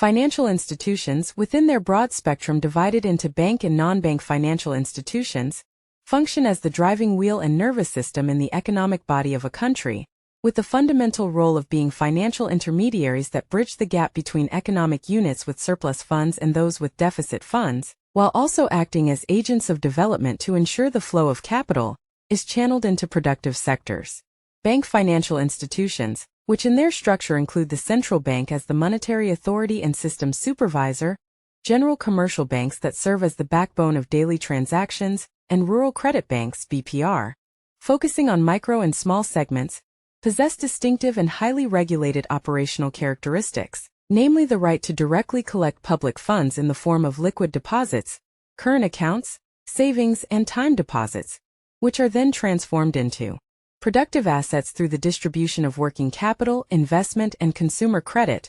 Financial institutions, within their broad spectrum divided into bank and non-bank financial institutions, function as the driving wheel and nervous system in the economic body of a country, with the fundamental role of being financial intermediaries that bridge the gap between economic units with surplus funds and those with deficit funds, while also acting as agents of development to ensure the flow of capital is channeled into productive sectors. Bank financial institutions, which in their structure include the central bank as the monetary authority and system supervisor, general commercial banks that serve as the backbone of daily transactions, and rural credit banks (BPR), focusing on micro and small segments, possess distinctive and highly regulated operational characteristics, namely the right to directly collect public funds in the form of liquid deposits, current accounts, savings, and time deposits, which are then transformed into productive assets through the distribution of working capital, investment, and consumer credit.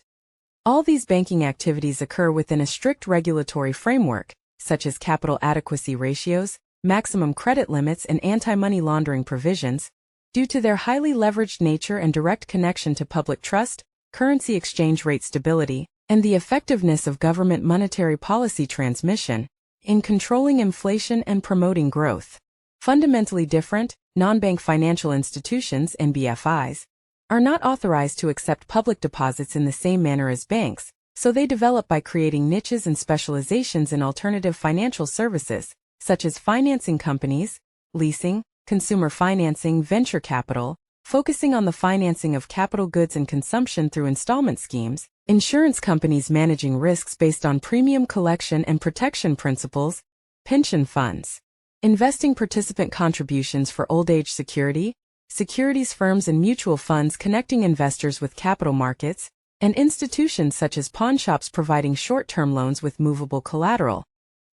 All these banking activities occur within a strict regulatory framework, such as capital adequacy ratios, maximum credit limits, and anti-money laundering provisions, due to their highly leveraged nature and direct connection to public trust, currency exchange rate stability, and the effectiveness of government monetary policy transmission in controlling inflation and promoting growth. Fundamentally different, non-bank financial institutions (NBFIs) are not authorized to accept public deposits in the same manner as banks, so they develop by creating niches and specializations in alternative financial services, such as financing companies, leasing, consumer financing, venture capital, focusing on the financing of capital goods and consumption through installment schemes, insurance companies managing risks based on premium collection and protection principles, pension funds, investing participant contributions for old age security, securities firms and mutual funds connecting investors with capital markets, and institutions such as pawnshops providing short-term loans with movable collateral.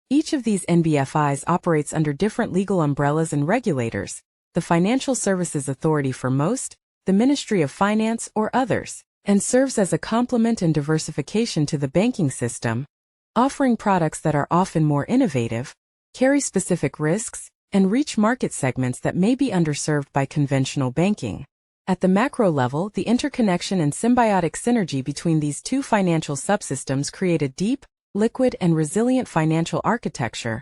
Each of these NBFIs operates under different legal umbrellas and regulators, the Financial Services Authority for most, the Ministry of Finance or others, and serves as a complement and diversification to the banking system, offering products that are often more innovative, carry specific risks, and reach market segments that may be underserved by conventional banking. At the macro level, the interconnection and symbiotic synergy between these two financial subsystems create a deep, liquid, and resilient financial architecture,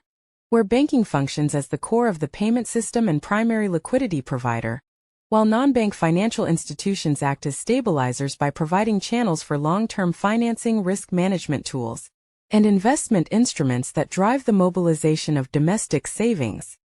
where banking functions as the core of the payment system and primary liquidity provider, while non-bank financial institutions act as stabilizers by providing channels for long-term financing, risk management tools, and investment instruments that drive the mobilization of domestic savings.